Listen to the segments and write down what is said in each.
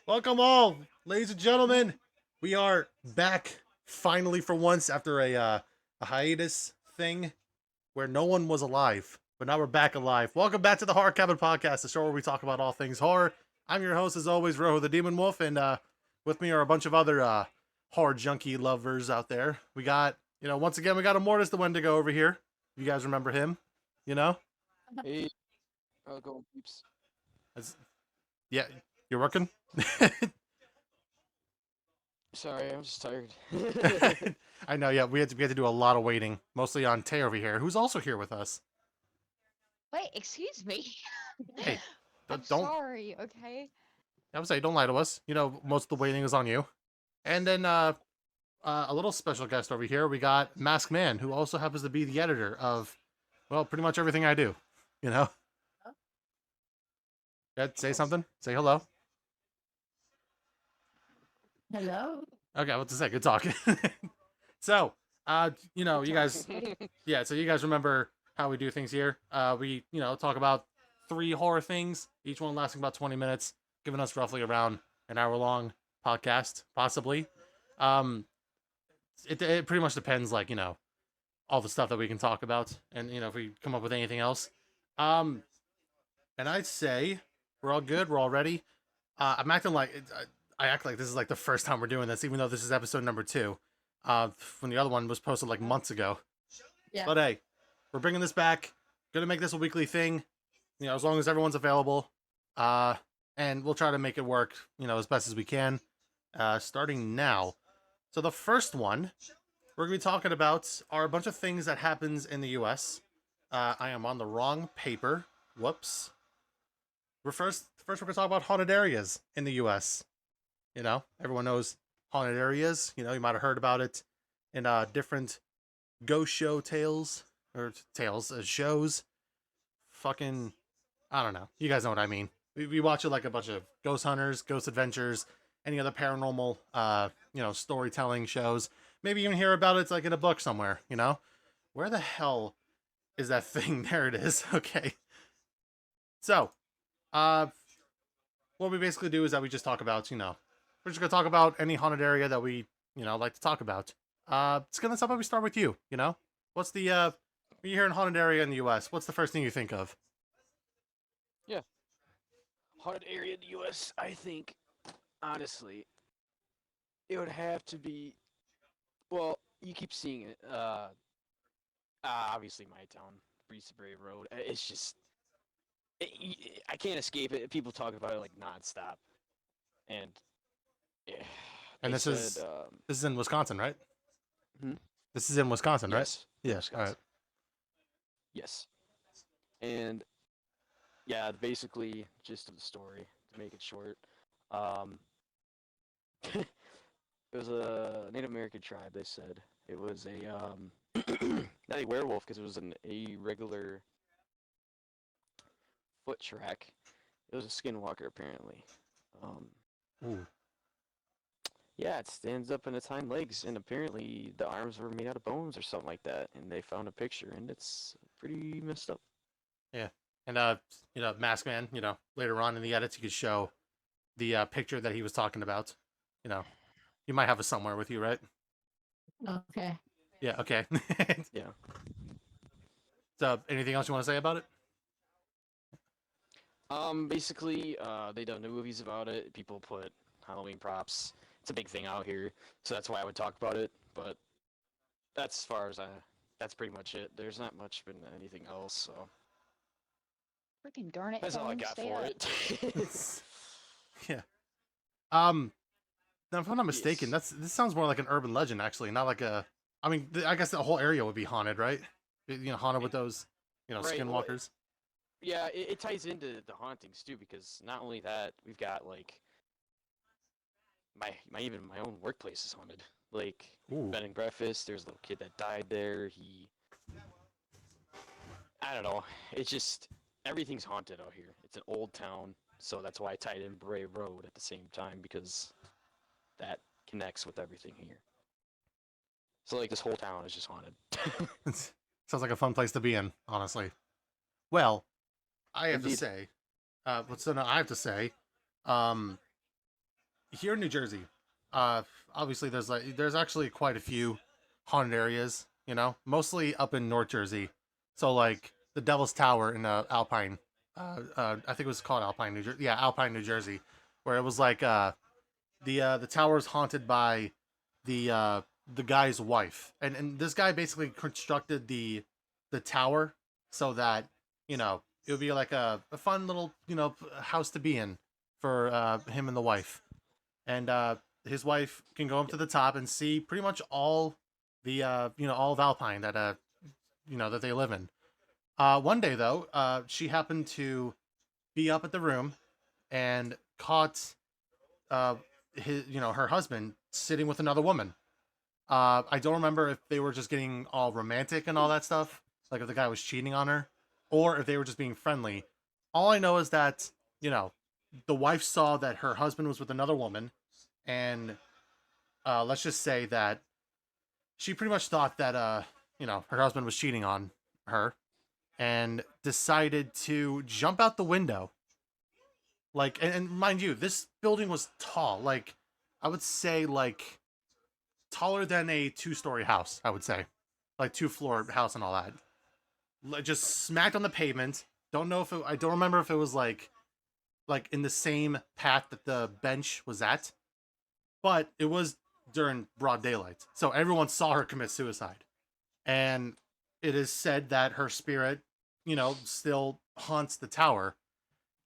Welcome all, ladies and gentlemen. We are back finally for once after a hiatus thing where no one was alive, but now we're back alive. Welcome back to the Horror Cabin Podcast, the show where we talk about all things horror. I'm your host, as always, Rojo the Demon Wolf, and with me are a bunch of other horror junkie lovers out there. We got, once again, we got Immortus the Wendigo over here. You guys remember him? You know? Hey, how's it going, peeps? That's, yeah, you're working? Sorry, I'm just tired. I know, yeah, we had to do a lot of waiting, mostly on Tay over here, who's also here with us. Wait, excuse me. Hey, I'm don't sorry, okay? I would say don't lie to us. Most of the waiting is on you. And then a little special guest over here, we got Mask Man, who also happens to be the editor of, well, pretty much everything I do. You know, yeah, say something, say hello. Hello? Okay, what to say? Good talk. So, you guys, yeah. So you guys remember how we do things here? We, talk about 3 horror things, each one lasting about 20 minutes, giving us roughly around an hour long podcast, possibly. Um, it pretty much depends, like, all the stuff that we can talk about, and if we come up with anything else. Um, and I'd say we're all good, we're all ready. I'm acting like I act like this is like the first time we're doing this, even though this is episode number 2. When the other one was posted like months ago. Yeah. But hey, we're bringing this back. Gonna make this a weekly thing. As long as everyone's available. And we'll try to make it work, as best as we can. Starting now. So the first one we're gonna be talking about are a bunch of things that happens in the U.S. I am on the wrong paper. Whoops. First we're gonna talk about haunted areas in the U.S. Everyone knows haunted areas. You might have heard about it in different ghost show tales or tales shows. Fucking, I don't know. You guys know what I mean. We watch it like a bunch of ghost hunters, ghost adventures, any other paranormal, storytelling shows. Maybe even hear about it like in a book somewhere. Where the hell is that thing? There it is. Okay. So, what we basically do is that we just talk about, we're just gonna talk about any haunted area that we, like to talk about. It's gonna probably start with you. What's the when you hear a haunted area in the U.S., what's the first thing you think of? Yeah, haunted area in the U.S. I think, honestly, it would have to be. Well, you keep seeing it. Obviously, my town, Breeze Bray Road. It's just, I can't escape it. People talk about it like nonstop, and yeah, And they this said, is this is in Wisconsin, right? hmm? This is in Wisconsin, right? Yes, Yeah. All right. Wisconsin. Yes, and yeah, basically, gist of the story to make it short. Um, it was a Native American tribe. They said it was a not a werewolf because it was an irregular foot track. It was a skinwalker apparently. Um, Ooh. yeah, it stands up on its hind legs, and apparently the arms were made out of bones or something like that. And they found a picture, and it's pretty messed up. Yeah. And Mask Man. Later on in the edits, you could show the picture that he was talking about. You know, you might have it somewhere with you, right? Okay. Yeah. Okay. Yeah. So, anything else you want to say about it? Basically, they done movies about it. People put Halloween props. It's a big thing out here, so that's why I would talk about it. But that's as far as I. That's pretty much it. There's not much been anything else, so Freaking darn it, that's all I phone, got stay for up. it. Yeah. Um. Now, if I'm not mistaken, Yes. this sounds more like an urban legend, actually, not like a. I mean, I guess the whole area would be haunted, right? Haunted with those, Right. Well, skinwalkers. yeah, it ties into the hauntings too, because not only that, we've got like my own workplace is haunted. Like Ooh. bed and breakfast. There's a little kid that died there. I don't know. It's just everything's haunted out here. It's an old town, so that's why I tied in Bray Road at the same time because that connects with everything here. So like this whole town is just haunted. Sounds like a fun place to be in, honestly. Well, I have to Indeed. say, I have to say, um, here in New Jersey, uh, obviously there's actually quite a few haunted areas. You know, mostly up in North Jersey. So like the Devil's Tower in Alpine, I think it was called Alpine, New Jersey. Yeah, Alpine, New Jersey, where it was like the tower is haunted by the guy's wife, and this guy basically constructed the tower so that it would be like a fun little house to be in for him and the wife, and his wife can go up to the top and see pretty much all the all of Alpine that that they live in. One day though, she happened to be up at the room and caught uh his her husband sitting with another woman. I don't remember if they were just getting all romantic and all that stuff, like if the guy was cheating on her, or if they were just being friendly. All I know is that the wife saw that her husband was with another woman, and let's just say that she pretty much thought that her husband was cheating on her, and decided to jump out the window. Like, and mind you, this building was tall. Like, I would say like taller than a two-story house. I would say, like two-floor house and all that. Just smacked on the pavement. Don't know if I don't remember if it was like in the same path that the bench was at, but it was during broad daylight, so everyone saw her commit suicide. And it is said that her spirit, still haunts the tower.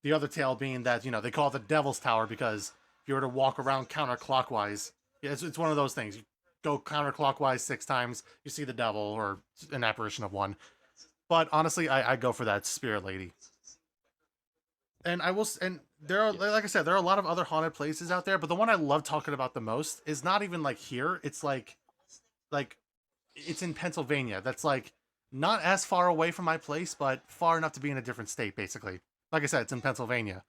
The other tale being that they call it the Devil's Tower because if you were to walk around counterclockwise, yeah, it's one of those things. You go counterclockwise 6 times, you see the devil or an apparition of one. But honestly, I go for that spirit lady. And and there are, Yes. like I said, there are a lot of other haunted places out there, but the one I love talking about the most is not even like here. It's like it's in Pennsylvania. That's like not as far away from my place, but far enough to be in a different state, basically. Like I said, it's in Pennsylvania,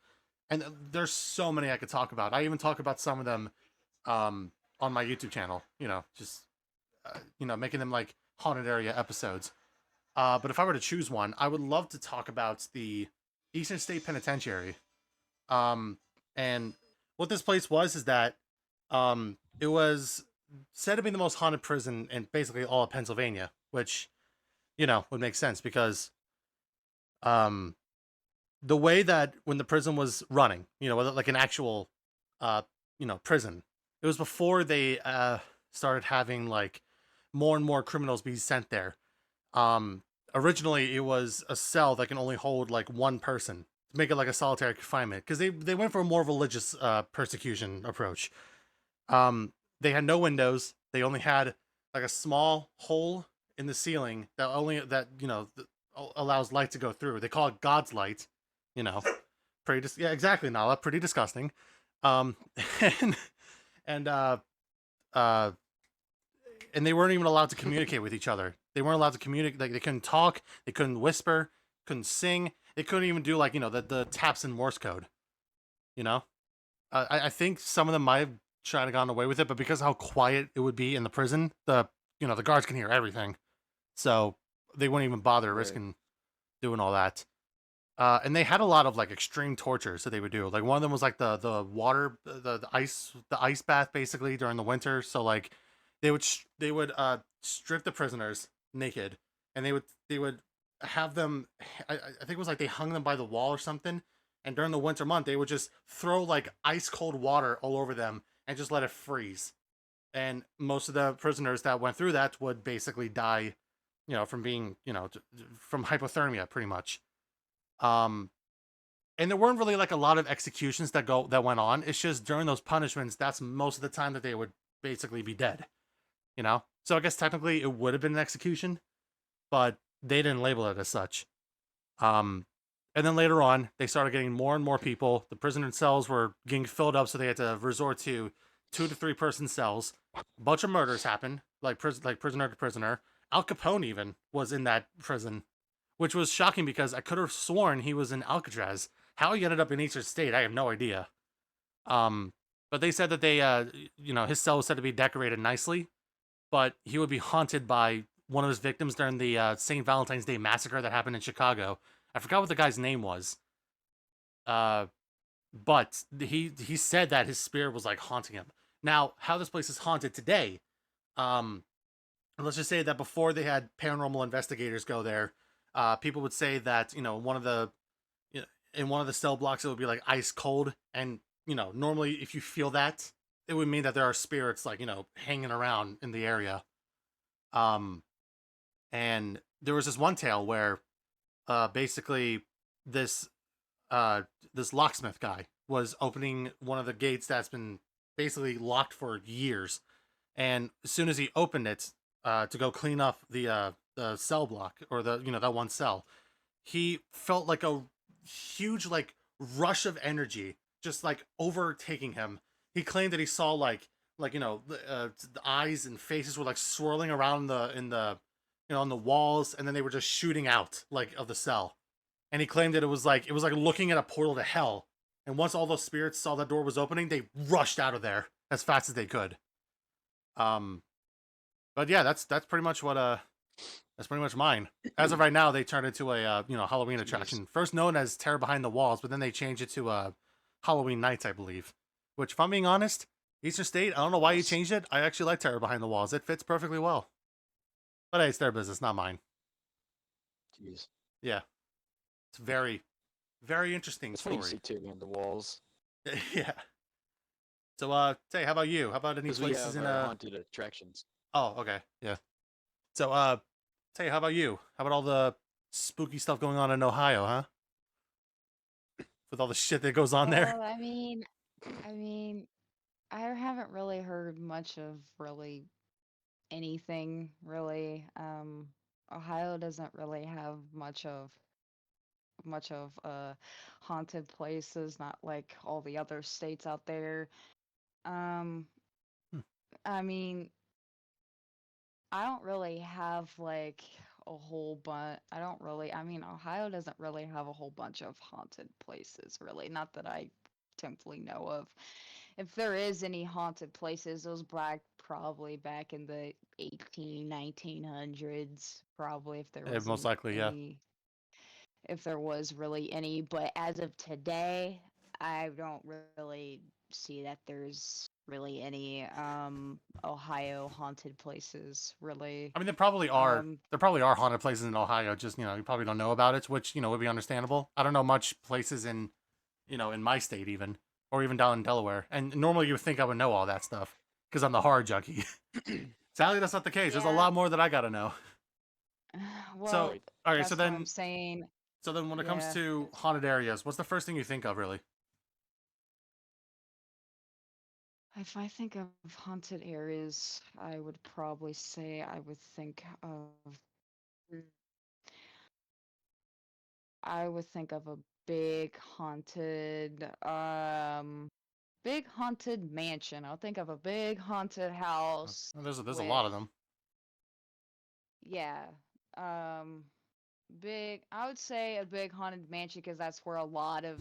and there's so many I could talk about. I even talk about some of them on my YouTube channel. Just making them like haunted area episodes. But if I were to choose one, I would love to talk about the Eastern State Penitentiary. Um, and what this place was is that it was said to be the most haunted prison in basically all of Pennsylvania, which would make sense because um, the way that when the prison was running, like an actual prison, it was before they started having like more and more criminals being sent there. Um, Originally, it was a cell that can only hold like one person to make it like a solitary confinement because they went for a more religious persecution approach. They had no windows. They only had like a small hole in the ceiling that allows light to go through. They call it God's light. You know, yeah, exactly, Nala. Pretty disgusting. Um, and and uh, uh, and they weren't even allowed to communicate with each other. They weren't allowed to communicate. Like they couldn't talk. They couldn't whisper. Couldn't sing. They couldn't even do like the taps in Morse code. You know, I think some of them might have tried to gone away with it, but because of how quiet it would be in the prison, the guards can hear everything, so they wouldn't even bother Right. risking doing all that. And they had a lot of like extreme tortures that they would do. Like one of them was like the water, the ice bath basically during the winter. So like they would strip the prisoners naked, and they would have them. I think it was like they hung them by the wall or something. And during the winter month, they would just throw like ice cold water all over them and just let it freeze. And most of the prisoners that went through that would basically die, from being, from hypothermia, pretty much. Um, and there weren't really like a lot of executions that went on. It's just during those punishments, that's most of the time that they would basically be dead. So I guess technically it would have been an execution, but they didn't label it as such. Um, and then later on, they started getting more and more people. The prisoner cells were getting filled up, so they had to resort to 2 to 3 person cells. A bunch of murders happened, like prisoner to prisoner. Al Capone even was in that prison, which was shocking because I could have sworn he was in Alcatraz. How he ended up in Eastern State, I have no idea. But they said that his cell was said to be decorated nicely, but he would be haunted by one of his victims during the St. Valentine's Day massacre that happened in Chicago. I forgot what the guy's name was. but he said that his spirit was like haunting him. Now, how this place is haunted today, um, let's just say that before they had paranormal investigators go there, people would say that one of the you know, in one of the cell blocks it would be like ice cold, and normally if you feel that, it would mean that there are spirits like hanging around in the area. Um, and there was this one tale where basically this uh this locksmith guy was opening one of the gates that's been basically locked for years, and as soon as he opened it to go clean up the cell block, or the that one cell, he felt like a huge like rush of energy just like overtaking him. He claimed that he saw the eyes and faces were like swirling around the on the walls, and then they were just shooting out like of the cell. And he claimed that it was like looking at a portal to hell. And once all those spirits saw that door was opening, they rushed out of there as fast as they could. Um, but yeah, that's pretty much that's pretty much mine. As of right now, they turned it into a Halloween attraction. First known as Terror Behind the Walls, but then they changed it to Halloween Nights, I believe. Which, if I'm being honest, Eastern State, I don't know why you changed it. I actually like Terror Behind the Walls. It fits perfectly well. But hey, it's their business, not mine. Jeez. Yeah, it's very, very interesting It's funny to story. see too behind the walls. Yeah. So, Tay, how about you? How about any Because we places have in our haunted attractions. Oh, okay, yeah. So, Tay, how about you? How about all the spooky stuff going on in Ohio, huh? With all the shit that goes on there. Well, I mean, I haven't really heard much of really anything really. Ohio doesn't really have much of haunted places, not like all the other states out there. Um, Hmm. I mean, I don't really have like a whole bunch. I don't really. I mean, Ohio doesn't really have a whole bunch of haunted places, really. Not that I simply know of. If there is any haunted places, those black probably back in the 1900s, probably if there was Most likely, yeah. any, if there was really any. But as of today, I don't really see that there's really any Ohio haunted places really. I mean, there probably are. Um There probably are haunted places in Ohio. Just you probably don't know about it, which would be understandable. I don't know much places in my state even, or even down in Delaware. And normally you would think I would know all that stuff because I'm the horror junkie. Sadly, that's not the case. There's a yeah. lot more that I gotta know. So, Well, okay, that's what I'm saying. so then when it comes Yeah. to haunted areas, what's the first thing you think of, really? If I think of haunted areas, I would probably say I would think of mm, I would think of a big haunted mansion. I'll think of a big haunted house There's a with, lot of them. yeah, um big, I would say a big haunted mansion because that's where a lot of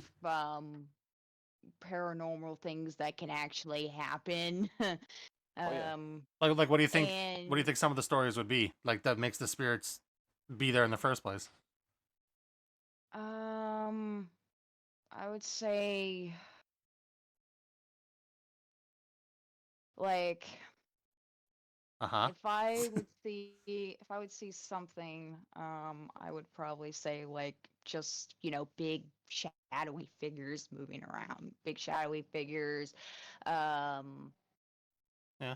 paranormal things that can actually happen. Oh yeah. um Like what do you think? What do you and think some of the stories would be like that makes the spirits be there in the first place? um I would say like Uh huh. if I would see something, I would probably say like just, big shadowy figures moving around, big shadowy figures. Um Yeah.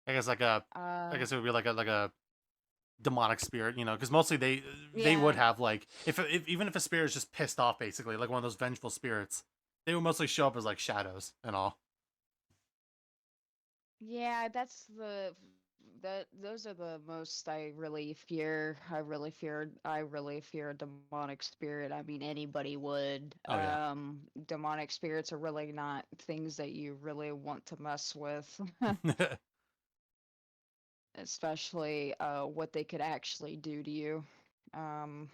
I guess like a, I uh guess it would be like a demonic spirit, because mostly they would yeah. have like if even if a spirit is just pissed off, basically like one of those vengeful spirits, they would mostly show up as like shadows and all. Yeah, those are the most I really fear. I really fear a demonic spirit. I mean, anybody would. Oh yeah. Demonic spirits are really not things that you really want to mess with, especially what they could actually do to you. Um,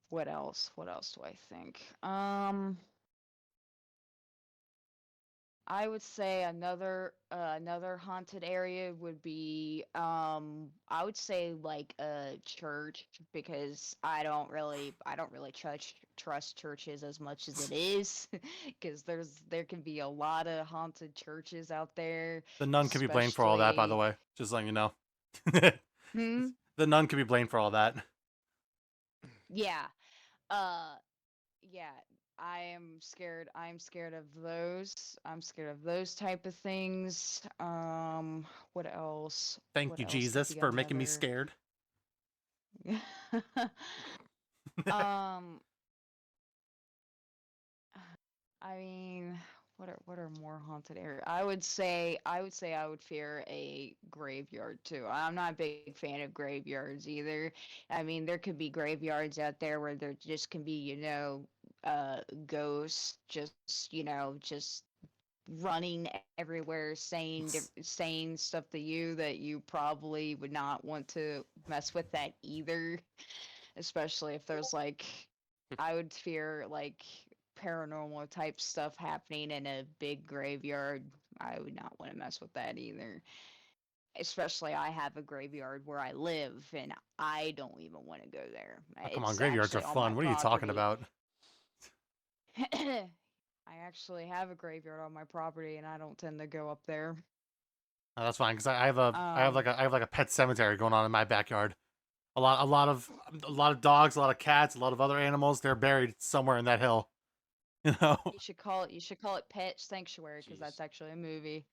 what else? What else do I think? I would say another haunted area would be I would say like a church, because I don't really trust churches as much as it is, because there can be a lot of haunted churches out there, The nun can be blamed for all that, by the especially. way. Just letting you know. Hmm? The nun can be blamed for all that. Yeah. Uh yeah, I'm scared of those. I'm scared of those type of things. What else? Thank What you, else could Jesus, be for making me another? scared. um, I mean, what are more haunted areas? I would say I would fear a graveyard too. I'm not a big fan of graveyards either. I mean, there could be graveyards out there where there just can be, ghosts just running everywhere, saying stuff to you that you probably would not want to mess with that either. Especially if there's like, I would fear like paranormal type stuff happening in a big graveyard. I would not want to mess with that either. Especially I have a graveyard where I live and I don't even want to go there. Oh, come on, It's graveyards are actually on my fun. What are you talking property. about? I actually have a graveyard on my property and I don't tend to go up there. Oh, that's fine because Um, I have like a pet cemetery going on in my backyard. A lot of dogs, a lot of cats, a lot of other animals. They're buried somewhere in that hill. You know, you should call it Pet Sanctuary, because Jeez. that's actually a movie.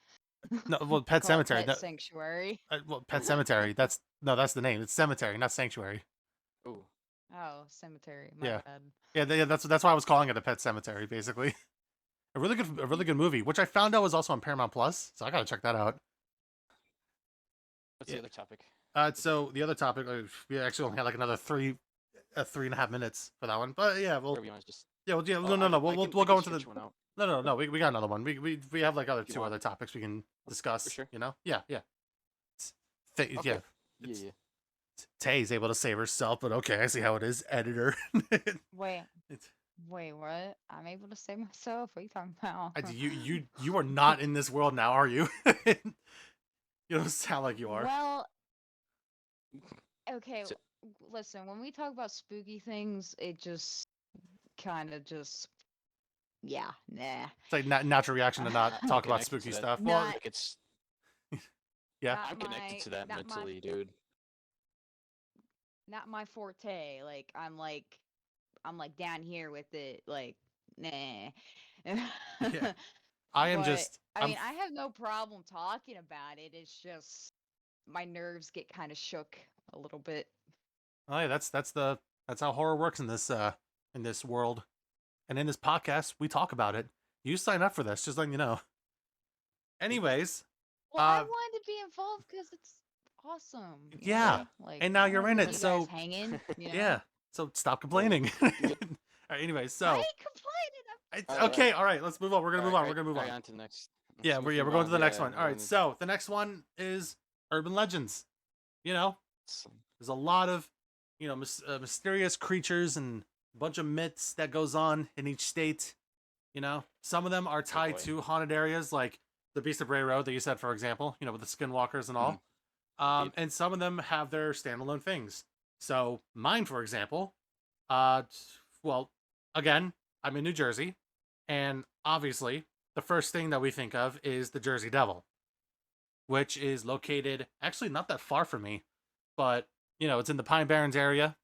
no, well, You pet call it cemetery. Pet No, Sanctuary. well, pet cemetery. That's no, that's the name. It's cemetery, not sanctuary. Ooh. Oh, cemetery. My Yeah, bad. yeah. That's why I was calling it a pet cemetery, basically. A really good movie, which I found out was also on Paramount Plus. So I gotta check that out. What's Yeah. the other topic? So the other topic, we actually only had like another 3.5 minutes for that one, but yeah, Or you want to just? yeah, Oh, no, I we'll can go into the stretch one out no, we got another one. We have like other if you two want. other topics we can For discuss. sure. You know, yeah. Okay. Yeah, Yeah, it's yeah. Tay's able to save herself, but okay, I see how it is, editor. Wait, It's, wait, what? I'm able to save myself? What are you talking about? you are not in this world now, are you? You don't sound like you are. Well, okay, So, listen, when we talk about spooky things, it just kind of just, yeah, nah. It's like natural reaction to not I'm talk about connected to spooky that. stuff. Well, Not, Like it's. yeah, not I'm connected my, to that not my, mentally, dude. not my forte. Like, I'm like down here with it, like, nah. yeah. I am But just I I'm mean, I have no problem talking about it. It's just my nerves get kind of shook a little bit. Oh yeah, that's how horror works in this world. And in this podcast, we talk about it. You sign up for this, just letting you know. Anyways, Well, I uh wanted to be involved because it's awesome, yeah. Yeah. Like, And I now don't you're want to in leave it. you guys So hanging. yeah. So stop Well, complaining. yeah. Alright, anyways, I so ain't complaining. All right, all right, okay, all right, let's move on. We're gonna all move right, on. all We're right. gonna move All right, on. on to the next. Yeah, Let's we're move going to on. the next Yeah, one. All we're right, gonna. so the next one is urban legends. You know, there's a lot of mysterious creatures and a bunch of myths that goes on in each state. You know, some of them are Oh tied boy. to haunted areas like the Beast of Bray Road that you said, for example, with the skinwalkers and Mhm. all. Indeed. And some of them have their standalone things. So mine, for example, well, again, I'm in New Jersey, and obviously the first thing that we think of is the Jersey Devil, which is located actually not that far from me, but it's in the Pine Barrens area.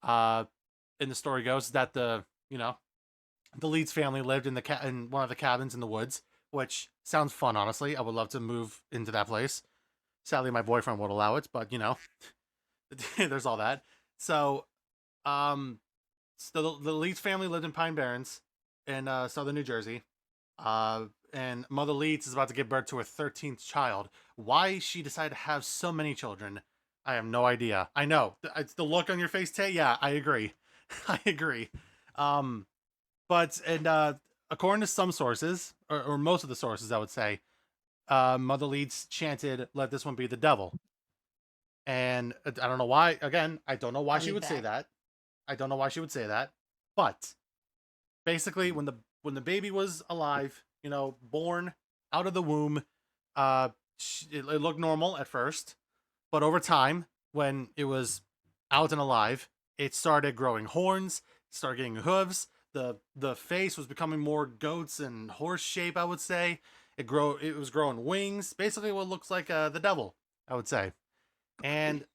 Uh, and the story goes that the Leeds family lived in one of the cabins in the woods, which sounds fun. Honestly, I would love to move into that place. Sadly, my boyfriend won't allow it, but there's all that. So, um, the Leeds family lived in Pine Barrens in southern New Jersey. And Mother Leeds is about to give birth to her 13th child. Why she decided to have so many children, I have no idea. I know it's the look on your face, Tay. Yeah, I agree. I agree. Um, but and according to some sources, or most of the sources, I would say, Mother Leeds chanted, "Let this one be the devil." And I don't know why. Again, I don't know why I'll she be would say back. that. I don't know why she would say that. But basically, when the baby was alive, born, out of the womb, it looked normal at first, but over time, when it was out and alive, it started growing horns, started getting hooves. The face was becoming more goats and horse shape, I would say. It was growing wings, basically what looks like the devil, I would say. And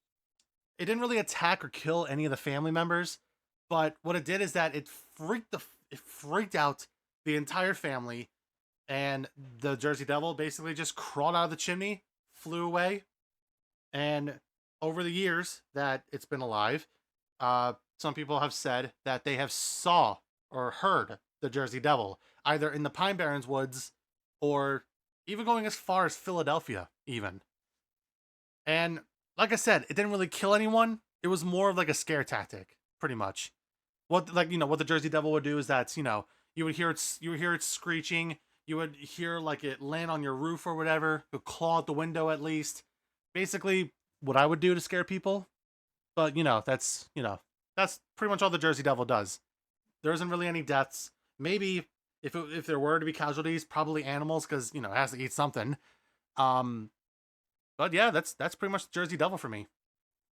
it didn't really attack or kill any of the family members, but what it did is that it freaked out the entire family, and the Jersey Devil basically just crawled out of the chimney, flew away, and over the years that it's been alive, some people have said that they have saw or heard the Jersey Devil either in the Pine Barrens woods or even going as far as Philadelphia, even. And like I said, it didn't really kill anyone. It was more of like a scare tactic, pretty much. What the Jersey Devil would do is that you would hear it screeching. You would hear like it land on your roof or whatever. It would claw at the window at least. Basically, what I would do to scare people. But that's pretty much all the Jersey Devil does. There isn't really any deaths. Maybe if there were to be casualties, probably animals because it has to eat something. Um, but yeah, that's pretty much the Jersey Devil for me.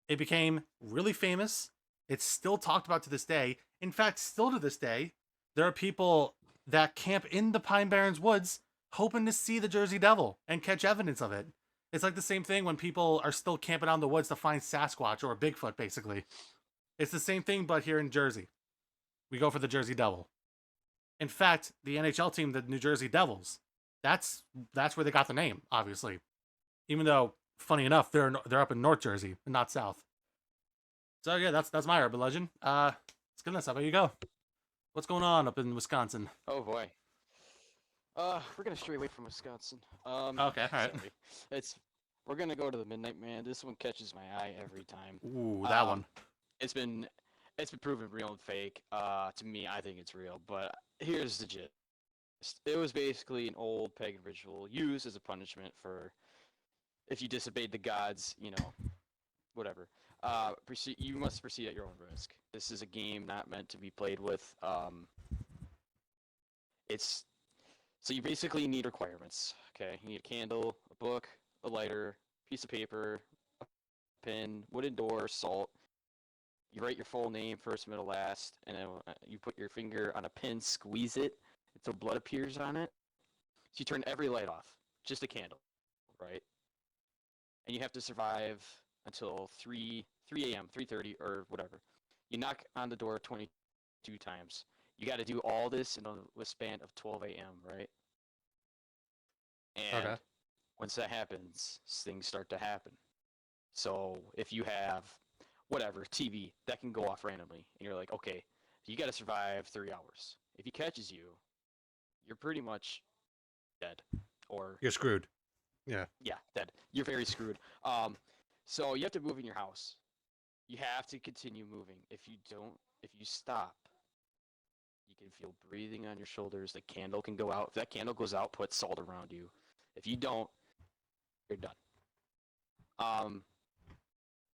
It became really famous. It's still talked about to this day. In fact, still to this day, there are people that camp in the Pine Barrens woods hoping to see the Jersey Devil and catch evidence of it. It's like the same thing when people are still camping out in the woods to find Sasquatch or Bigfoot, basically. It's the same thing, but here in Jersey. We go for the Jersey Devil. In fact, the NHL team, the New Jersey Devils, that's where they got the name, obviously. Even though, funny enough, they're up in North Jersey and not South. So yeah, that's my urban legend. Goodness, how about you go? What's going on up in Wisconsin? Oh boy. We're gonna stray away from Wisconsin. Okay, all right. Sorry. We're gonna go to the Midnight Man. This one catches my eye every time. Ooh, that one. It's been proven real and fake. To me, I think it's real. But here's the gist. It was basically an old pagan ritual used as a punishment for if you disobeyed the gods. Whatever. You must proceed at your own risk. This is a game not meant to be played with. So you basically need requirements. Okay, you need a candle, a book, a lighter, piece of paper, a pen, wooden door, salt. You write your full name, first, middle, last, and then you put your finger on a pin, squeeze it until blood appears on it. So you turn every light off, just a candle, right? And you have to survive until 3 a.m., 3:30, or whatever. You knock on the door 22 times. You got to do all this in a span of 12 a.m., right? And Okay. once that happens, things start to happen. So if you have whatever TV that can go off randomly, and you're like, okay, you got to survive 3 hours. If he catches you, you're pretty much dead, or You're screwed. Yeah, dead. You're very screwed. So you have to move in your house. You have to continue moving. If you stop, you can feel breathing on your shoulders. The candle can go out. If that candle goes out, put salt around you. If you don't, you're done.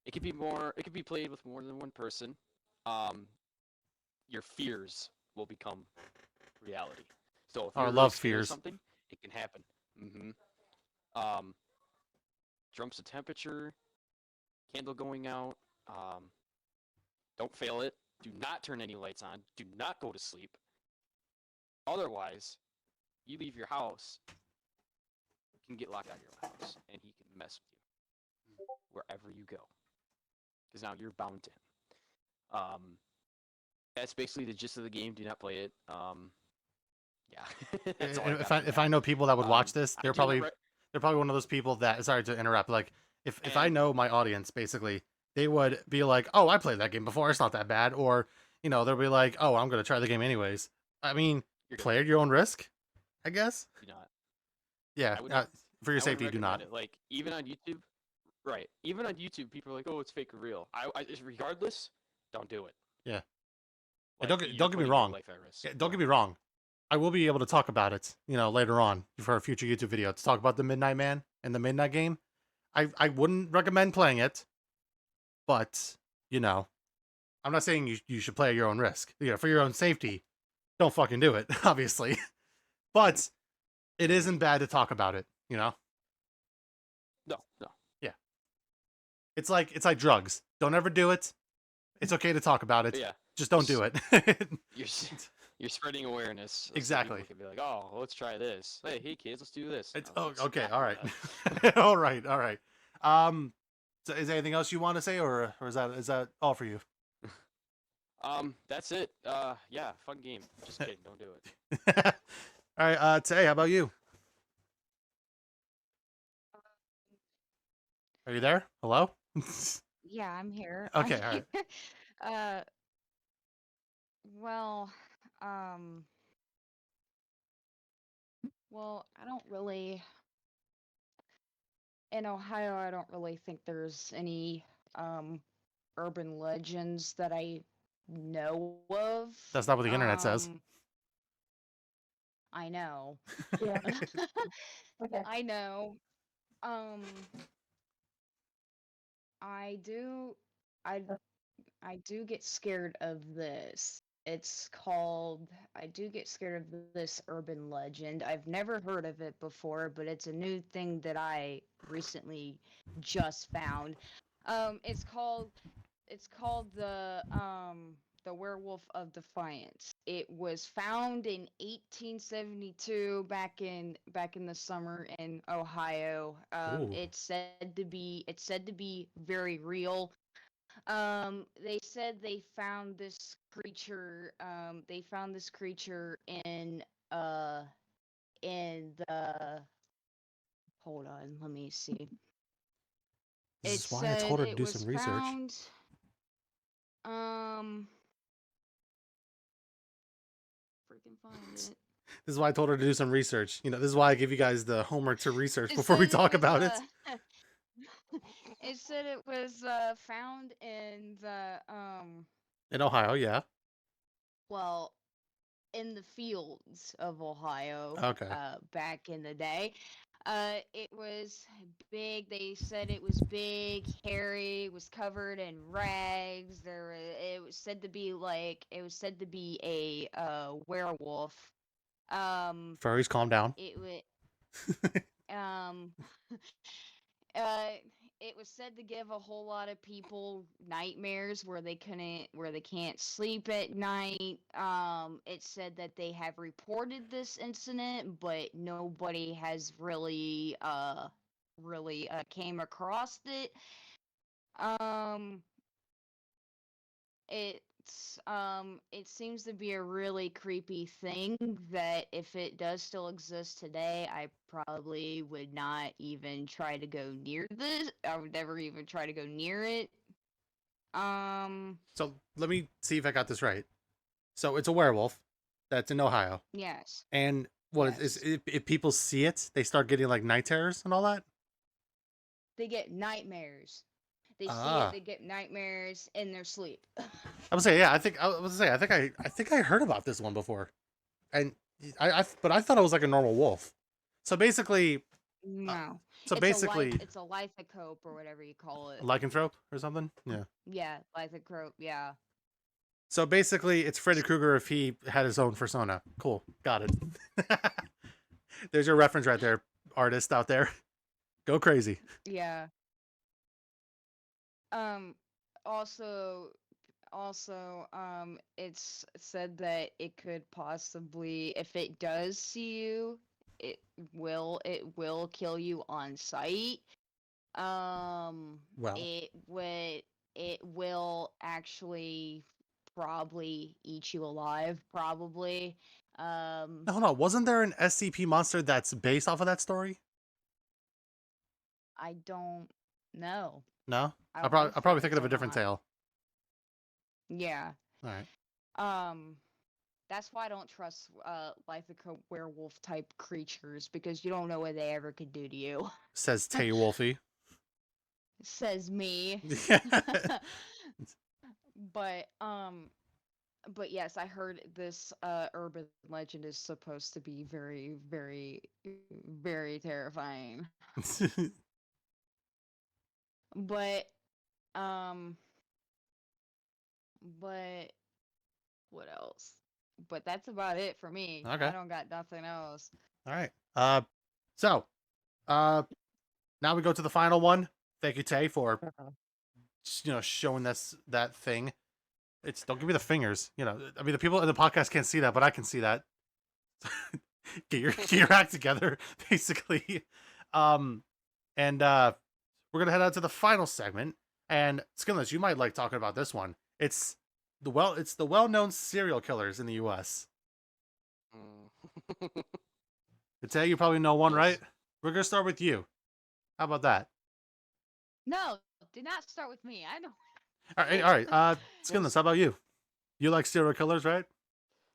It could be played with more than one person. Your fears will become reality. So if I you're love really scared of fears. something, it can happen. Jumps the temperature, candle going out. Don't fail it. Do not turn any lights on. Do not go to sleep. Otherwise, you leave your house, you can get locked out of your own house, and he can mess with you wherever you go. Because now you're bound to him. That's basically the gist of the game. Do not play it. Yeah. That's all I got for if I that. know people that would watch this, I they're do probably re- they're probably one of those people that. Sorry to interrupt. Like if I And know my audience, basically, they would be like, "Oh, I played that game before. It's not that bad," or they'll be like, "Oh, I'm gonna try the game anyways." I mean, you're good. play at your own risk, I guess. Do not. Yeah, I would not. for your I wouldn't safety, do not. recommend it. Like even on YouTube, right? Even on YouTube, people are like, "Oh, it's fake or real." Regardless, don't do it. Yeah. And Like don't you're get me putting your wrong. life at risk. Yeah, don't get me wrong. I will be able to talk about it, later on for a future YouTube video to talk about the Midnight Man and the Midnight Game. I wouldn't recommend playing it, but I'm not saying you should play at your own risk. For your own safety, don't fucking do it, obviously. But it isn't bad to talk about it, you know? No, no. Yeah. It's like drugs. Don't ever do it. It's okay to talk about But it. yeah, Just don't do just- it. you're you're spreading awareness, so Exactly. people can be like, oh, let's try this. Hey kids, let's do this. It's No, oh, that's okay, not all what right. I- All right, all right. So is there anything else you want to say, or is that all for you? That's it. Yeah, fun game. Just kidding. Don't do it. All right, Tay, how about you? Are you there? Hello? Yeah, I'm here. Okay, I'm all right. here. Uh, well, um, I don't really in Ohio. I don't really think there's any um urban legends that I know of. That's not what the internet says. I know. Yeah. Okay. I know. Um, I do. I I do get scared of this. It's called. I do get scared of this urban legend. I've never heard of it before, but it's a new thing that I recently just found. It's called. It's called the Werewolf of Defiance. It was found in 1872 back in the summer in Ohio. Ooh. It's said to be very real. They said they found this creature. They found this creature in the. Hold on, let me see. This It is why I said told her to it do was some research. found. Um, freaking find it. This is why I told her to do some research. You know, this is why I give you guys the homework to research It before we said it talk was about it. it said it was found in the In Ohio, yeah. well in the fields of Ohio Okay. back in the day. It was big. They said it was big, hairy, was covered in rags. It was said to be a werewolf. Furries, calm down. It would um uh it was said to give a whole lot of people nightmares where they can't sleep at night. It said that they have reported this incident, but nobody has really came across it. Um it seems to be a really creepy thing that if it does still exist today, I probably would not even try to go near this. I would never even try to go near it. Um, So let me see if I got this right. So it's a werewolf that's in Ohio. yes. And what is Yes. if people see it, they start getting like night terrors and all that? They get nightmares. They see it, Ah. they get nightmares in their sleep. I would say, yeah, I think I heard about this one before. And but I thought it was like a normal wolf. So basically, No. so It's basically it's a lithocope or whatever you call it. lycanthrope or something? Yeah. Yeah, lithocope, yeah. So basically, it's Freddy Krueger if he had his own persona. Cool. Got it. There's your reference right there, artist out there. Go crazy. Yeah. Um also it's said that it could possibly, if it does see you, it will kill you on sight. Well, It will actually probably eat you alive, probably. no, hold on. Wasn't there an SCP monster that's based off of that story? I don't know. No, I I'm don't know probably if thinking it's of a or different not. tale. Yeah. All right. Um, that's why I don't trust lythica werewolf type creatures, because you don't know what they ever could do to you. Says Tay Wolfie. Says me. But but yes, I heard this urban legend is supposed to be very, very, very terrifying. But um but what else? But that's about it for me. Okay. I don't got nothing else. All right. So, now we go to the final one. Thank you, Tay, for showing that thing. It's don't give me the fingers. I mean, the people in the podcast can't see that, but I can see that. Get your act together, basically. And we're gonna head out to the final segment. And Skinless, you might like talking about this one. It's the well-known serial killers in the U.S. Tay, you probably know one, right? Yes. We're gonna start with you. How about that? No, did not start with me. I know. All right. Skinless, how about you? You like serial killers, right?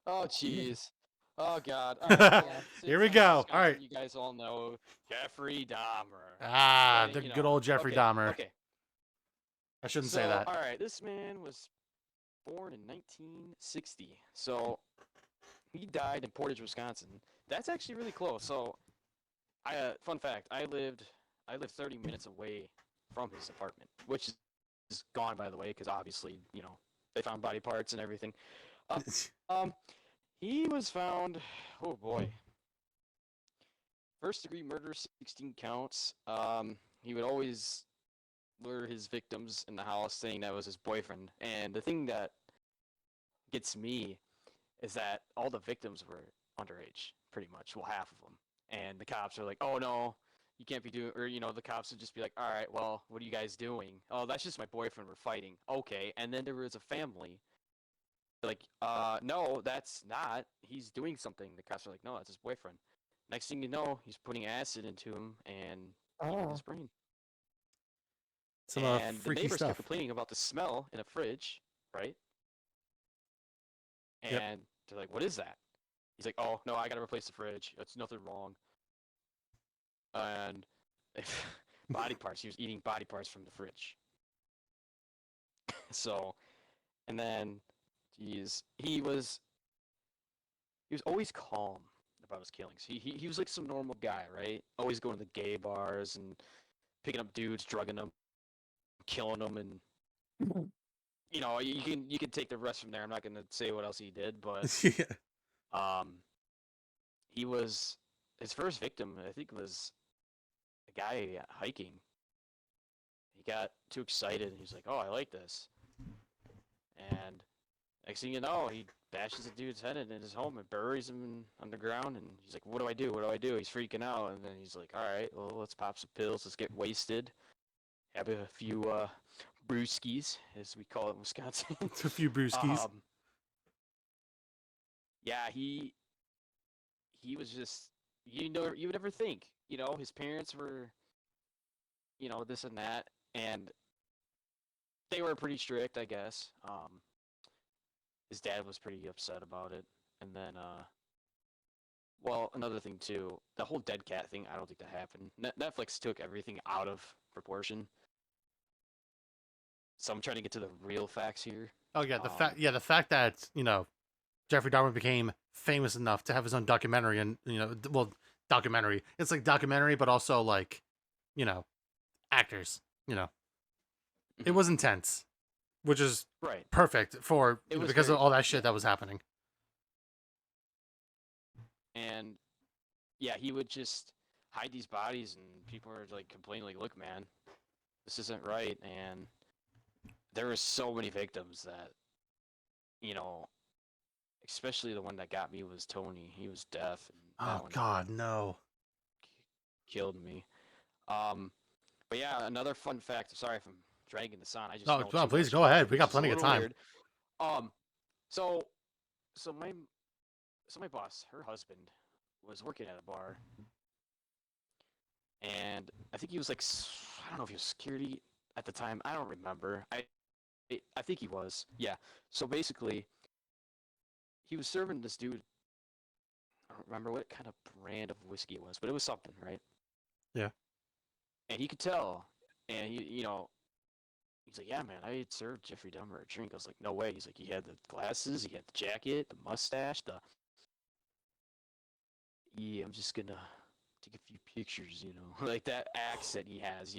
Oh, jeez. Oh, God. All right. Well, Here since we I'm go. from All Wisconsin, right. you guys all know Jeffrey Dahmer. Ah, But, the good old Jeffrey okay, Dahmer. Okay. I shouldn't So, say that. all right, this man was born in 1960. So, he died in Portage, Wisconsin. That's actually really close. So, fun fact, I lived 30 minutes away from his apartment, which is gone, by the way, because obviously, they found body parts and everything. Um, he was found, oh boy, first degree murder, 16 counts. He would always lure his victims in the house saying that was his boyfriend. And the thing that gets me is that all the victims were underage, pretty much. Well, half of them. And the cops are like, oh no, you can't be doing, or, the cops would just be like, all right, well, what are you guys doing? Oh, that's just my boyfriend, we're fighting. Okay. And then there was a family. Like, no, that's not. He's doing something. The cops are like, no, that's his boyfriend. Next thing you know, he's putting acid into him and eating his brain. Some And the freaky neighbors kept stuff. complaining about the smell in a fridge, right? And Yep. they're like, what is that? He's like, oh, no, I gotta replace the fridge. It's nothing wrong. And body parts. He was eating body parts from the fridge. So, and then, geez, he was always calm about his killings. He was like some normal guy, right? Always going to the gay bars and picking up dudes, drugging them, killing them, and you can take the rest from there. I'm not gonna say what else he did, but Yeah. he was his first victim. I think was a guy hiking. He got too excited. He's like, "Oh, I like this," and next thing you know, he bashes a dude's head in his home and buries him underground. And he's like, "What do I do? What do I do?" He's freaking out, and then he's like, "All right, well, let's pop some pills. Let's get wasted. Have a few brewskis, as we call it in Wisconsin." A few brewskis. Yeah, he was just you would never think, his parents were, this and that, and they were pretty strict, I guess. His dad was pretty upset about it, and then well, another thing too, the whole dead cat thing, I don't think that happened. Netflix took everything out of proportion. So I'm trying to get to the real facts here. Oh yeah, the fact that Jeffrey Dahmer became famous enough to have his own documentary, and documentary. It's like documentary, but also like, actors. It was intense, which is Right. perfect for It was because of very- all that shit that was happening. And yeah, he would just hide these bodies, and people were like complaining, like, "Look, man, this isn't right." And there were so many victims that, especially the one that got me was Tony. He was deaf, and that Oh one God, no. killed me. But yeah, another fun fact. Sorry if I'm dragging this on. I just No, know no, too please much go about ahead. it, We which got is a plenty of little time. weird. So my boss, her husband, was working at a bar, and I think he was like, I don't know if he was security at the time. I don't remember. I think he was. Yeah. So basically, he was serving this dude. I don't remember what kind of brand of whiskey it was, but it was something, right? Yeah. And he could tell, and he's like, "Yeah, man, I had served Jeffrey Dahmer a drink." I was like, "No way." He's like, "He had the glasses, he had the jacket, the mustache, the." Yeah, I'm just gonna take a few pictures, like that accent he has,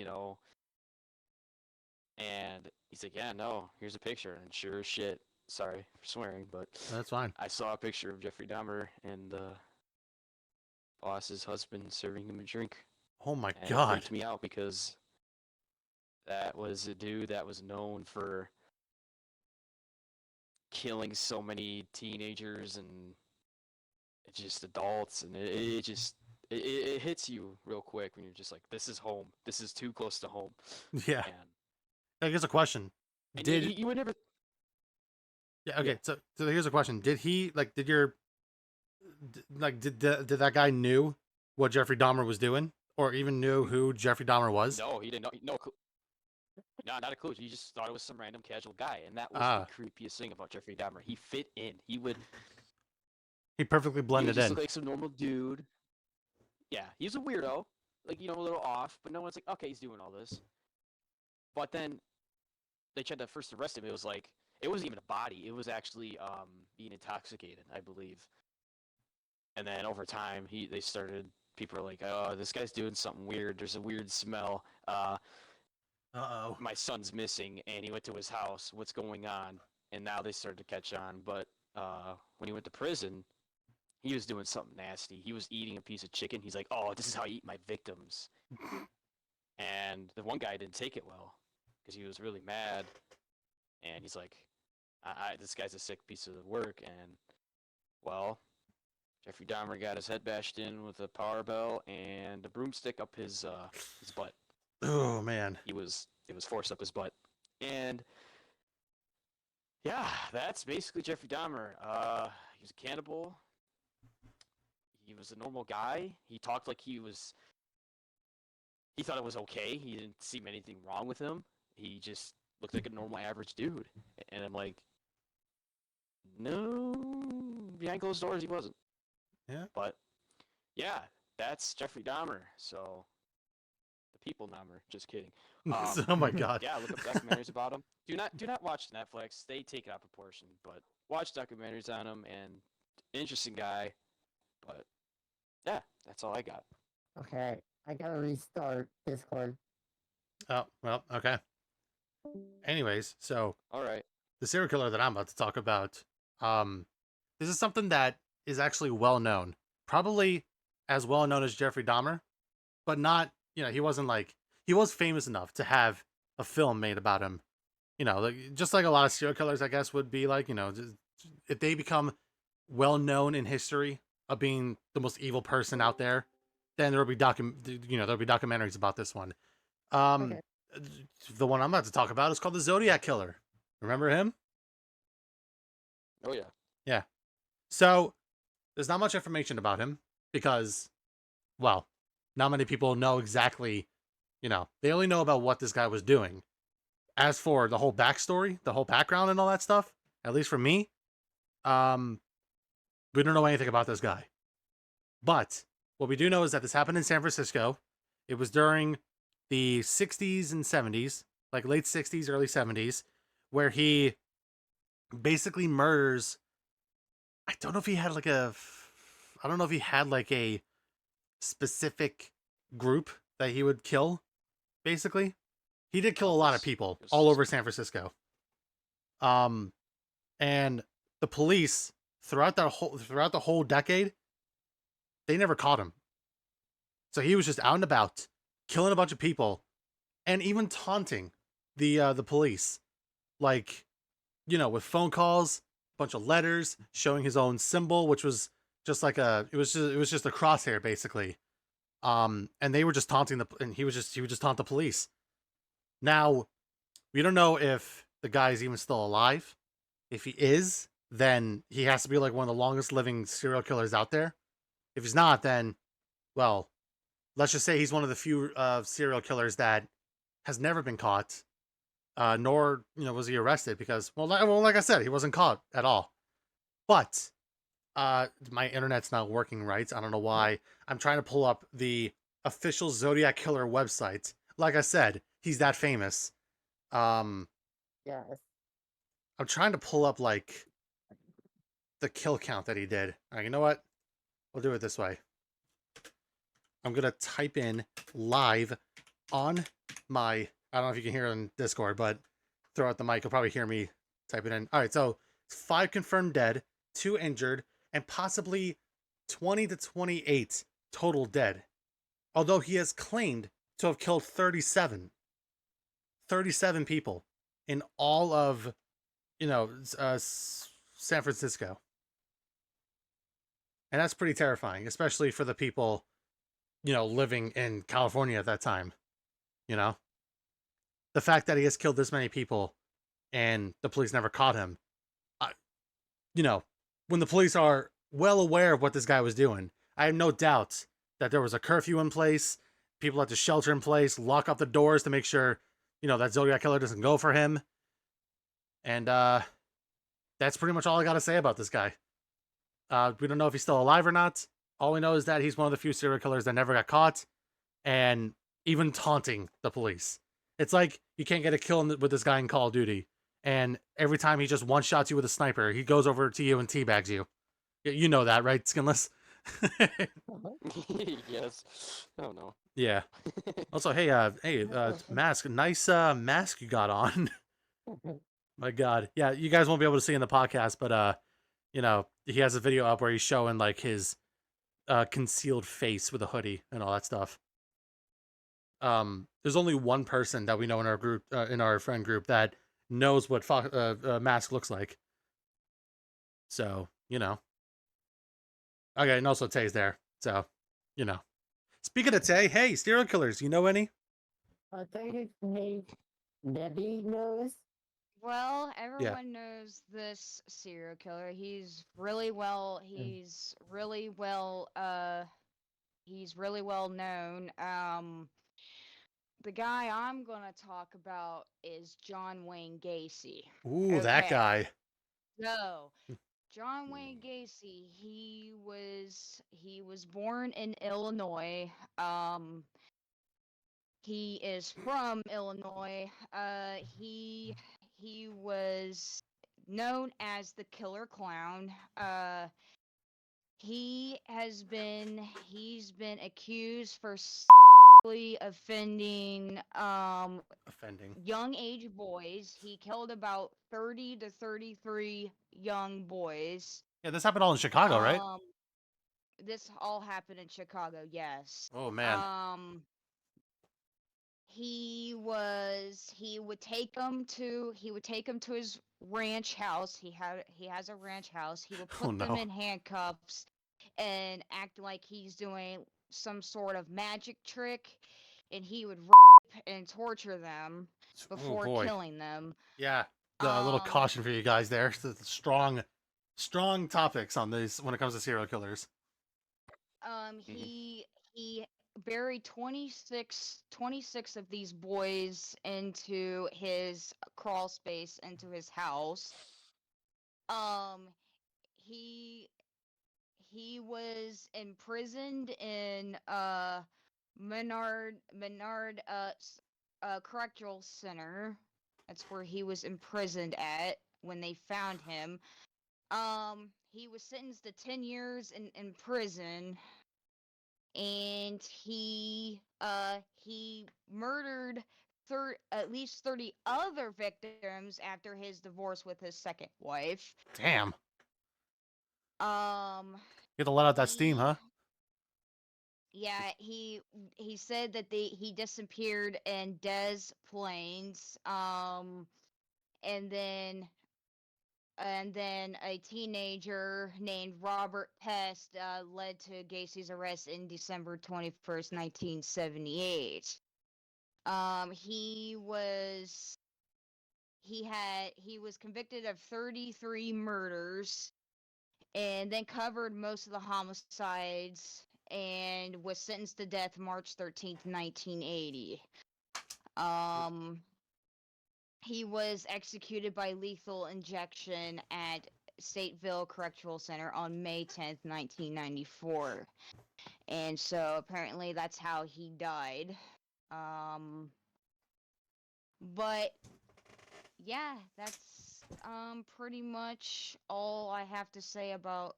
And he's like, "Yeah, no, here's a picture." And sure as shit, sorry for swearing, but That's fine. I saw a picture of Jeffrey Dahmer, and boss's husband serving him a drink. Oh my And it god. freaked me out because that was a dude that was known for killing so many teenagers and just adults, and it hits you real quick when you're just like, this is home. This is too close to home. Yeah. And, Here's a question. and Did you would never. yeah, okay, Yeah. so here's a question. Did he like did your did that guy knew what Jeffrey Dahmer was doing? Or even knew who Jeffrey Dahmer was? No, he didn't know. No, not a clue. He just thought it was some random casual guy, and that was Ah. the creepiest thing about Jeffrey Dahmer. He fit in. He would He perfectly he would blended just in. look like some normal dude. Yeah, he's a weirdo, like a little off, but no one's like, okay, he's doing all this. But then they tried to first arrest him. It was like it wasn't even a body. It was actually being intoxicated, I believe. And then over time, they started. People are like, oh, this guy's doing something weird. There's a weird smell. Uh-oh. My son's missing, and he went to his house. What's going on? And now they started to catch on. But when he went to prison, he was doing something nasty. He was eating a piece of chicken. He's like, oh, this is how I eat my victims. And the one guy didn't take it well because he was really mad. And he's like, this guy's a sick piece of work. And, well, Jeffrey Dahmer got his head bashed in with a power bell and a broomstick up his butt. Oh man. It was forced up his butt. And yeah, that's basically Jeffrey Dahmer. He was a cannibal. He was a normal guy. He talked like he thought it was okay. He didn't seem anything wrong with him. He just looked like a normal average dude. And I'm like, no, behind closed doors he wasn't. Yeah. But yeah, that's Jeffrey Dahmer. So the people Dahmer. Just kidding. Oh my god. Yeah, look up documentaries about him. Do not watch Netflix. They take it out of proportion. But watch documentaries on him. And interesting guy. But yeah, that's all I got. Okay, I gotta restart Discord. Oh, well, okay. Anyways, so All right. the serial killer that I'm about to talk about, this is something that is actually well known. Probably as well known as Jeffrey Dahmer, but not, he wasn't like, he was famous enough to have a film made about him. Just like a lot of serial killers, I guess, would be like, if they become well known in history of being the most evil person out there, then there'll be documentaries about this one. Okay. The one I'm about to talk about is called the Zodiac Killer. Remember him? Oh yeah. Yeah. So there's not much information about him because, well, not many people know exactly, they only know about what this guy was doing. As for the whole backstory, the whole background and all that stuff, at least for me, we don't know anything about this guy. But what we do know is that this happened in San Francisco. It was during the 60s and 70s, like late 60s, early 70s, where he basically murders. I don't know if he had like a specific group that he would kill. Basically, he did kill a lot of people all over San Francisco. And the police throughout the whole decade, they never caught him. So he was just out and about, killing a bunch of people, and even taunting the police, like, with phone calls, a bunch of letters showing his own symbol, which was just like it was just a crosshair basically. And they were just taunting and he would just taunt the police. Now, we don't know if the guy is even still alive. If he is, then he has to be like one of the longest living serial killers out there. If he's not, then, well, let's just say he's one of the few serial killers that has never been caught, nor was he arrested because, like I said, he wasn't caught at all. But my internet's not working right. I don't know why. I'm trying to pull up the official Zodiac Killer website. Like I said, he's that famous. Yes. I'm trying to pull up like the kill count that he did. All right, you know what? We'll do it this way. I'm gonna type in live on my. I don't know if you can hear it on Discord, but throw out the mic. You'll probably hear me type it in. All right, so 5 confirmed dead, 2 injured, and possibly 20 to 28 total dead, although he has claimed to have killed 37 people in all of, San Francisco. And that's pretty terrifying, especially for the people, living in California at that time. You know, the fact that he has killed this many people and the police never caught him. I, when the police are well aware of what this guy was doing, I have no doubt that there was a curfew in place. People had to shelter in place, lock up the doors to make sure, that Zodiac Killer doesn't go for him. And that's pretty much all I got to say about this guy. We don't know if he's still alive or not. All we know is that he's one of the few serial killers that never got caught, and even taunting the police. It's like you can't get a kill with this guy in Call of Duty, and every time he just one-shots you with a sniper, he goes over to you and teabags you. You know that, right, Skinless? Yes. Oh no. Yeah. Also, hey, Mask, nice mask you got on. My God, yeah, you guys won't be able to see in the podcast, but he has a video up where he's showing like his concealed face with a hoodie and all that stuff. There's only one person that we know in our group, in our friend group, that knows what Mask looks like. So, Okay, and also Tay's there. So, Speaking of Tay, hey, serial killers, you know any? I think Debbie knows. Well, everyone knows this serial killer. He's really well known. The guy I'm gonna talk about is John Wayne Gacy. Ooh, that Okay. guy. So, John Wayne Gacy, he was born in Illinois. He is from Illinois. He was known as the Killer Clown. He's been accused for sexually offending young age boys. He killed about 30 to 33 young boys. Yeah, this happened all in Chicago, right? This all happened in Chicago, yes. Oh man. He would take him to his ranch house. He has a ranch house. He would put them in handcuffs and act like he's doing some sort of magic trick, and he would rape and torture them before killing them. Yeah. A little caution for you guys there. Strong topics on these when it comes to serial killers. He buried 26 of these boys into his crawl space into his house. He was imprisoned in Menard Correctional Center. That's where he was imprisoned at when they found him. He was sentenced to 10 years in prison, and he murdered at least 30 other victims after his divorce with his second wife. Damn. You had to let out that steam, huh? Yeah, he said that he disappeared in Des Plaines, and then a teenager named Robert Pest led to Gacy's arrest in December 21st, 1978. He was convicted of 33 murders, and then covered most of the homicides, and was sentenced to death March 13th, 1980. He was executed by lethal injection at Stateville Correctional Center on May 10th, 1994. And so apparently that's how he died. But yeah, that's pretty much all I have to say about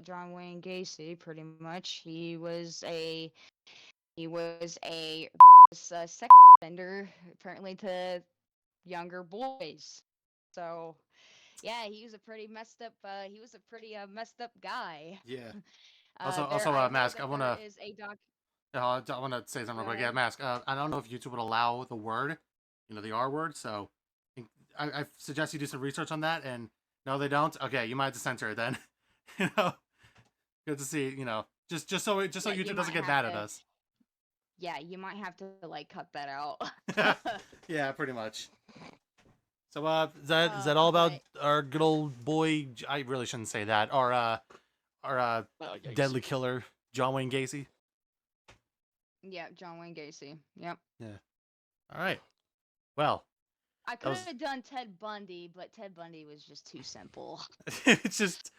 John Wayne Gacy. Pretty much, he was a sex offender, apparently, to younger boys. So yeah, he was a pretty messed up guy. Yeah. Mask, I wanna There is a doc. I wanna say something real quick. Yeah, Mask. I don't know if YouTube would allow the word, the R word. So I suggest you do some research on that. And no, they don't. Okay, you might have to censor it then. you know, good to see. Just so Yeah, YouTube you doesn't might get have mad at to. us. Yeah, you might have to like cut that out. Yeah, pretty much. So is that all about But our good old boy? I really shouldn't say that. Our Oh, yikes. deadly killer, John Wayne Gacy. yeah, John Wayne Gacy. Yep. Yeah. All right. Well, I that could was have done Ted Bundy, but Ted Bundy was just too simple. it's just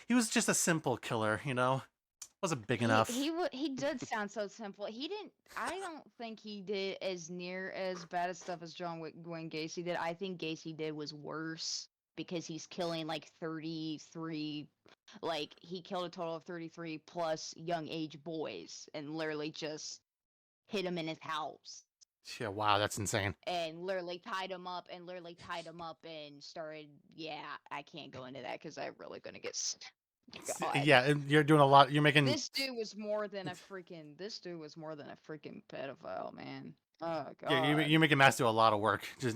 he was just a simple killer, wasn't big enough. He did sound so simple. He didn't. I don't think he did as near as bad as stuff as Wayne Gacy did. I think Gacy did was worse because he's killing like 33. Like he killed a total of 33 plus young age boys and literally just hit him in his house Yeah, wow, that's insane. and literally tied him up and started. Yeah, I can't go into that because I'm really gonna get. God. Yeah, and you're doing a lot. You're making This dude was more than a freaking. This dude was more than a freaking pedophile, man. Oh yeah, God. you're making Mass do a lot of work. Just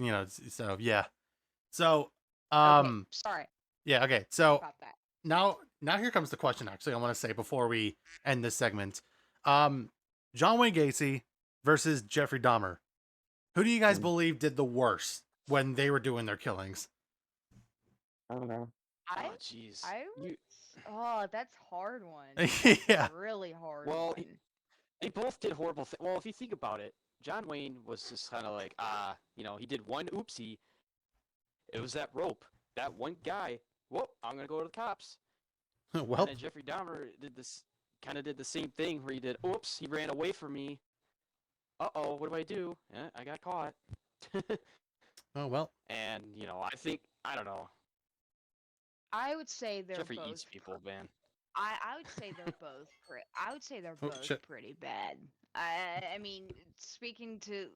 so yeah. So Okay, sorry yeah, okay. So about that. now here comes the question. Actually, I want to say before we end this segment, John Wayne Gacy versus Jeffrey Dahmer. Who do you guys believe did the worst when they were doing their killings? I don't know. I, Oh, jeez. I would. You- Oh, that's hard one. Yeah. That's a really hard Well, one. They both did horrible things. Well, if you think about it, John Wayne was just kind of like, he did one oopsie. It was that rope. That one guy. Whoop! I'm gonna go to the cops. Well, And then Jeffrey Dahmer did the same thing where he did. Oops! He ran away from me. Uh-oh! What do I do? I got caught. oh well. And I don't know. I would say they're Jeffrey both. eats people, man. I would say they're both. I would say they're Oh, both shit. pretty bad. I mean, speaking to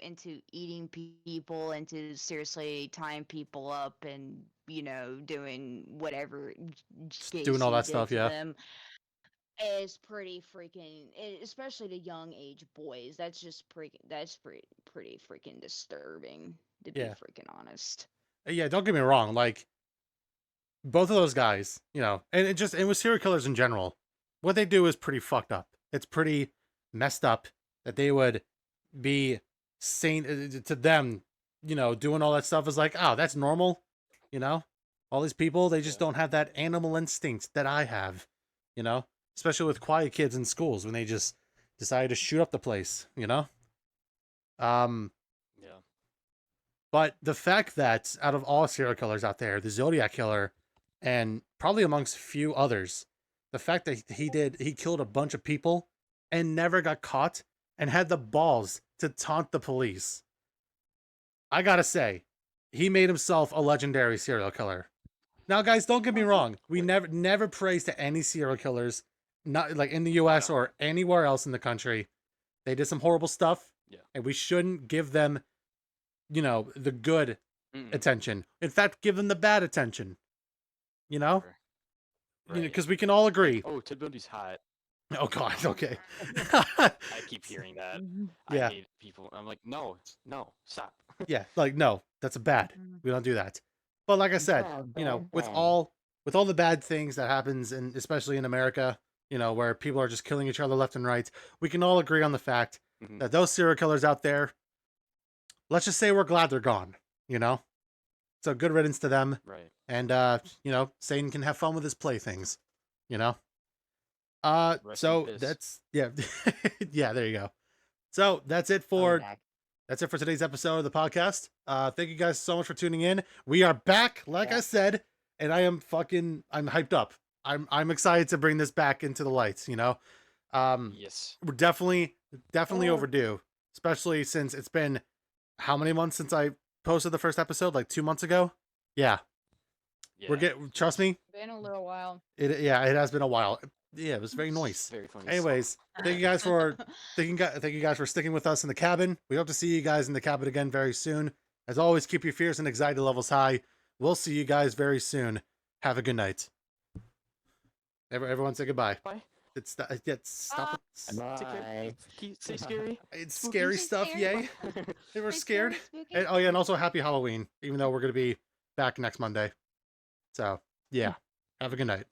into eating people, into seriously tying people up, and doing whatever Doing all Gacy that did stuff, to yeah. them is pretty freaking, especially to young age boys. That's just pretty freaking disturbing, to be Yeah. freaking honest. Yeah, don't get me wrong. Like both of those guys, and it was serial killers in general. What they do is pretty fucked up. It's pretty messed up that they would be sane to them. Doing all that stuff is like, oh, that's normal. All these people, they just Yeah. don't have that animal instinct that I have. Especially with quiet kids in schools when they just decide to shoot up the place. Um. Yeah. But the fact that out of all serial killers out there, the Zodiac killer, and probably amongst few others, the fact that he killed a bunch of people and never got caught and had the balls to taunt the police. I gotta say, he made himself a legendary serial killer. Now, guys, don't get me wrong. We never praise to any serial killers, not like in the U.S. No. or anywhere else in the country. They did some horrible stuff, Yeah. and we shouldn't give them the good Mm-mm. attention. In fact, give them the bad attention. Sure. Because we can all agree. Oh, Ted Bundy's hot. Oh God, okay. I keep hearing that. Yeah. I hate people. I'm like, no, stop. Yeah, like no, that's bad. We don't do that. But like I said, with all the bad things that happens, and especially in America, where people are just killing each other left and right, we can all agree on the fact Mhm. that those serial killers out there, let's just say we're glad they're gone. So good riddance to them. Right. And Satan can have fun with his playthings. Rest So in peace. that's yeah. Yeah, there you go. So that's it for today's episode of the podcast. Thank you guys so much for tuning in. We are back, like I said, and I'm hyped up. I'm excited to bring this back into the lights, Yes. We're definitely overdue, especially since it's been how many months since I posted the first episode? Like 2 months ago? Yeah. Yeah. Trust me, Been a little while. it has been a while. Yeah, it was very nice. Very funny. Anyways, thank you guys for sticking with us in the cabin. We hope to see you guys in the cabin again very soon. As always, keep your fears and anxiety levels high. We'll see you guys very soon. Have a good night. Everyone say goodbye. Bye. Stop it. Take care. Bye. Stay scary. It's Spooky. scary stuff, Scary. yay. They were Stay scared. scary, spooky. And, oh yeah, and also happy Halloween, even though we're gonna be back next Monday. So yeah, have a good night.